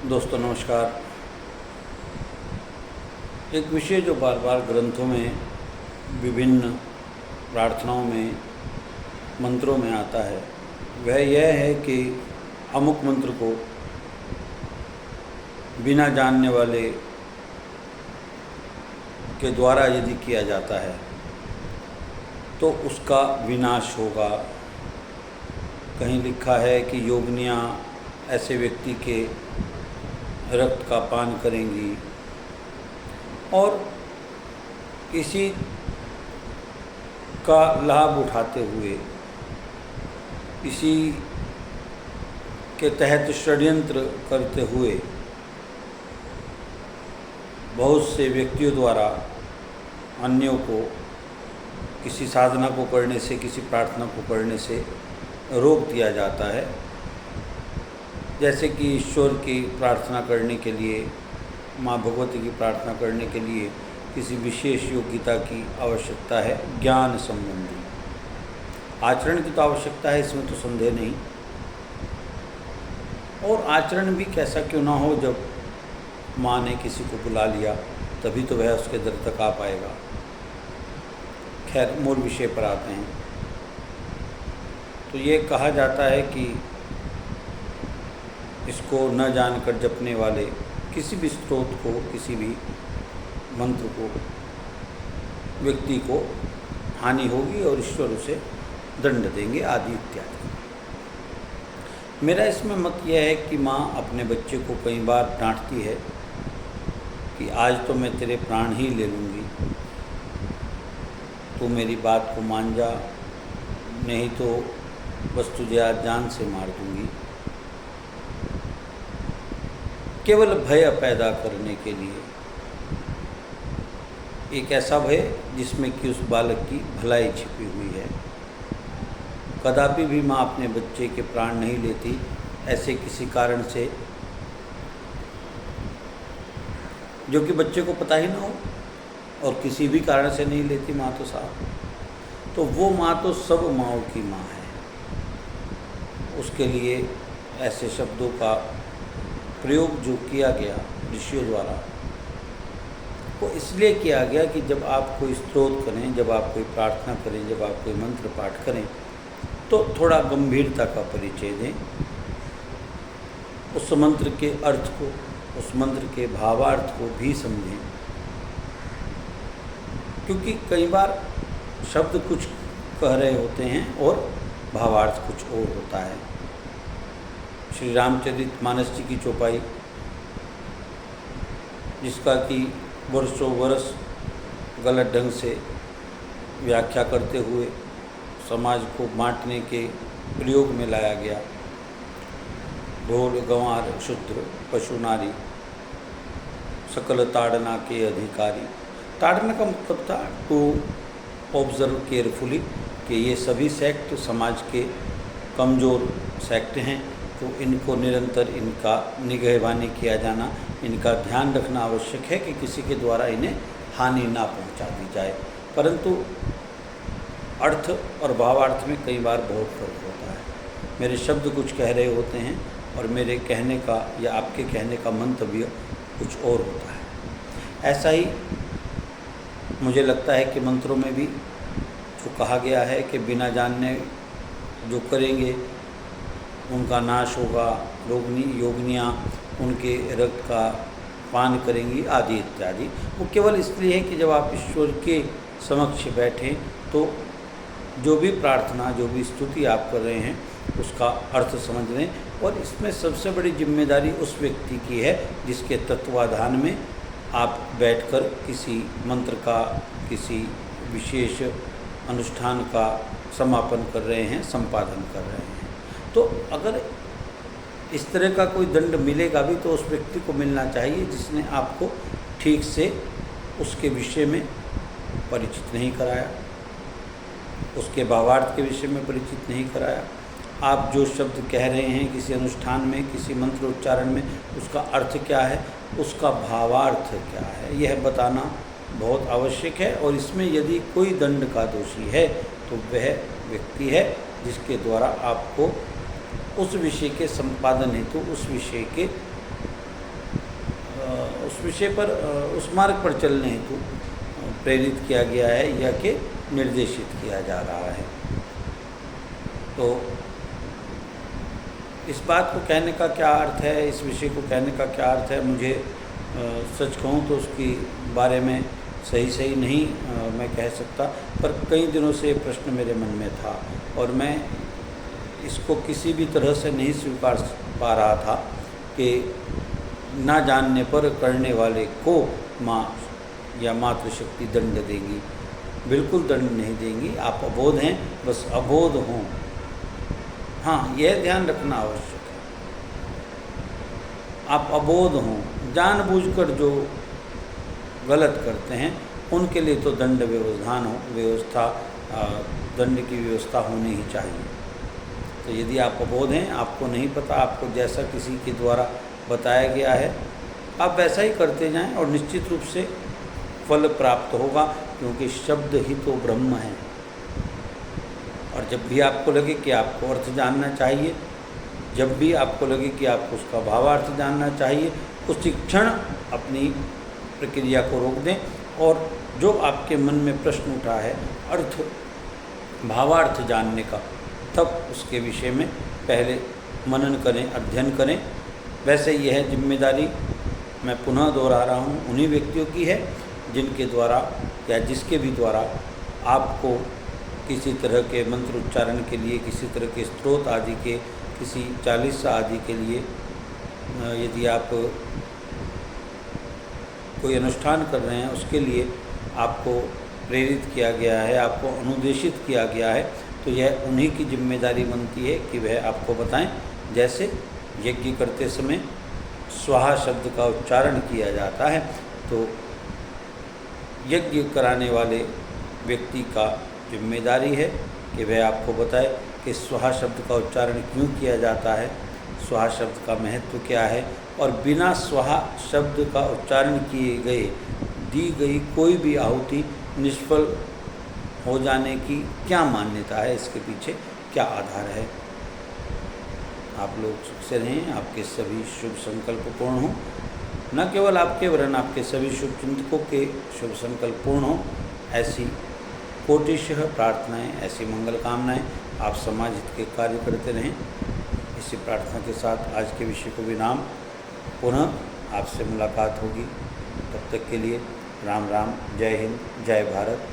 दोस्तों नमस्कार। एक विषय जो बार बार ग्रंथों में, विभिन्न प्रार्थनाओं में, मंत्रों में आता है वह यह है कि अमुक मंत्र को बिना जानने वाले के द्वारा यदि किया जाता है तो उसका विनाश होगा। कहीं लिखा है कि योगिनियाँ ऐसे व्यक्ति के रक्त का पान करेंगी और इसी का लाभ उठाते हुए, इसी के तहत षड्यंत्र करते हुए बहुत से व्यक्तियों द्वारा अन्यों को किसी साधना को करने से, किसी प्रार्थना को करने से रोक दिया जाता है। जैसे कि ईश्वर की प्रार्थना करने के लिए, माँ भगवती की प्रार्थना करने के लिए किसी विशेष योग्यता की आवश्यकता है, ज्ञान संबंधी। आचरण की तो आवश्यकता है, इसमें तो संदेह नहीं। और आचरण भी कैसा क्यों ना हो, जब माँ ने किसी को बुला लिया तभी तो वह उसके दर तक आ पाएगा। खैर, मूल विषय पर आते हैं। तो ये कहा जाता है कि इसको न जानकर जपने वाले किसी भी स्रोत को, किसी भी मंत्र को, व्यक्ति को हानि होगी और ईश्वर उसे दंड देंगे आदि इत्यादि। मेरा इसमें मत यह है कि माँ अपने बच्चे को कई बार डांटती है कि आज तो मैं तेरे प्राण ही ले लूँगी, तू मेरी बात को मान जा, नहीं तो बस तुझे आज जान से मार दूँगी। केवल भय पैदा करने के लिए, एक ऐसा भय जिसमें कि उस बालक की भलाई छिपी हुई है। कदापि भी माँ अपने बच्चे के प्राण नहीं लेती ऐसे किसी कारण से जो कि बच्चे को पता ही ना हो, और किसी भी कारण से नहीं लेती माँ तो साहब, तो वो माँ तो सब माँओं की माँ है। उसके लिए ऐसे शब्दों का प्रयोग जो किया गया ऋषियों द्वारा, वो इसलिए किया गया कि जब आप कोई स्तोत्र करें, जब आप कोई प्रार्थना करें, जब आप कोई मंत्र पाठ करें तो थोड़ा गंभीरता का परिचय दें, उस मंत्र के अर्थ को, उस मंत्र के भावार्थ को भी समझें। क्योंकि कई बार शब्द कुछ कह रहे होते हैं और भावार्थ कुछ और होता है। श्री रामचरितमानस जी की चौपाई, जिसका कि वर्षों वर्ष गलत ढंग से व्याख्या करते हुए समाज को बांटने के प्रयोग में लाया गया। ढोल गंवार शूद्र पशु नारी सकल ताड़ना के अधिकारी। ताड़ना का मतलब था टू ऑब्जर्व केयरफुली, कि ये सभी सेक्ट समाज के कमज़ोर सेक्ट हैं, तो इनको निरंतर इनका निगहबानी किया जाना, इनका ध्यान रखना आवश्यक है कि किसी के द्वारा इन्हें हानि ना पहुंचा दी जाए। परंतु अर्थ और भावार्थ में कई बार बहुत फर्क होता है। मेरे शब्द कुछ कह रहे होते हैं और मेरे कहने का या आपके कहने का मंतव्य कुछ और होता है। ऐसा ही मुझे लगता है कि मंत्रों में भी जो कहा गया है कि बिना जानने जो करेंगे उनका नाश होगा, योगिनियाँ उनके रक्त का पान करेंगी आदि इत्यादि। वो केवल इसलिए है कि जब आप ईश्वर के समक्ष बैठें तो जो भी प्रार्थना, जो भी स्तुति आप कर रहे हैं उसका अर्थ समझ लें। और इसमें सबसे बड़ी जिम्मेदारी उस व्यक्ति की है जिसके तत्वाधान में आप बैठकर किसी मंत्र का, किसी विशेष अनुष्ठान का समापन कर रहे हैं, संपादन कर रहे हैं। तो अगर इस तरह का कोई दंड मिलेगा भी तो उस व्यक्ति को मिलना चाहिए जिसने आपको ठीक से उसके विषय में परिचित नहीं कराया, उसके भावार्थ के विषय में परिचित नहीं कराया। आप जो शब्द कह रहे हैं किसी अनुष्ठान में, किसी मंत्र उच्चारण में, उसका अर्थ क्या है, उसका भावार्थ क्या है, यह बताना बहुत आवश्यक है। और इसमें यदि कोई दंड का दोषी है तो वह व्यक्ति है जिसके द्वारा आपको उस विषय के संपादन हेतु, उस विषय के उस विषय पर उस मार्ग पर चलने हेतु प्रेरित किया गया है या कि निर्देशित किया जा रहा है। तो इस बात को कहने का क्या अर्थ है, इस विषय को कहने का क्या अर्थ है, मुझे सच कहूँ तो उसकी बारे में सही नहीं मैं कह सकता, पर कई दिनों से ये प्रश्न मेरे मन में था और मैं इसको किसी भी तरह से नहीं स्वीकार पा रहा था कि ना जानने पर करने वाले को माँ या मातृशक्ति दंड देंगी। बिल्कुल दंड नहीं देंगी। आप अबोध हैं, बस अबोध हों। हाँ, यह ध्यान रखना आवश्यक है, आप अबोध हों। जानबूझकर जो गलत करते हैं उनके लिए तो दंड व्यवस्था दंड की व्यवस्था होनी ही चाहिए। तो यदि आप अबोध हैं, आपको नहीं पता, आपको जैसा किसी के द्वारा बताया गया है आप वैसा ही करते जाएं और निश्चित रूप से फल प्राप्त होगा, क्योंकि शब्द ही तो ब्रह्म है। और जब भी आपको लगे कि आपको अर्थ जानना चाहिए, जब भी आपको लगे कि आपको उसका भावार्थ जानना चाहिए, उसी क्षण अपनी प्रक्रिया को रोक दें और जो आपके मन में प्रश्न उठा है अर्थ भावार्थ जानने का, तब उसके विषय में पहले मनन करें, अध्ययन करें। वैसे यह जिम्मेदारी मैं पुनः दोहरा रहा हूँ उन्हीं व्यक्तियों की है जिनके द्वारा या जिसके भी द्वारा आपको किसी तरह के मंत्र उच्चारण के लिए, किसी तरह के स्तोत्र आदि के, किसी चालीसा आदि के लिए यदि आप कोई अनुष्ठान कर रहे हैं, उसके लिए आपको प्रेरित किया गया है, आपको अनुदेशित किया गया है, तो यह उन्हीं की जिम्मेदारी बनती है कि वह आपको बताएं। जैसे यज्ञ करते समय स्वाहा शब्द का उच्चारण किया जाता है, तो यज्ञ कराने वाले व्यक्ति का जिम्मेदारी है कि वह आपको बताए कि स्वाहा शब्द का उच्चारण क्यों किया जाता है, स्वाहा शब्द का महत्व क्या है, और बिना स्वाहा शब्द का उच्चारण किए गए दी गई कोई भी आहुति निष्फल हो जाने की क्या मान्यता है, इसके पीछे क्या आधार है। आप लोग सुख से रहें, आपके सभी शुभ संकल्प पूर्ण हों, न केवल आपके वरन आपके सभी शुभ चिंतकों के शुभ संकल्प पूर्ण हों। ऐसी कोटिशः प्रार्थनाएं, ऐसी मंगल कामनाएं आप समाज हित के कार्य करते रहें। इसी प्रार्थना के साथ आज के विषय को विराम, पुनः आपसे मुलाकात होगी। तब तक के लिए राम राम, जय हिंद, जय भारत।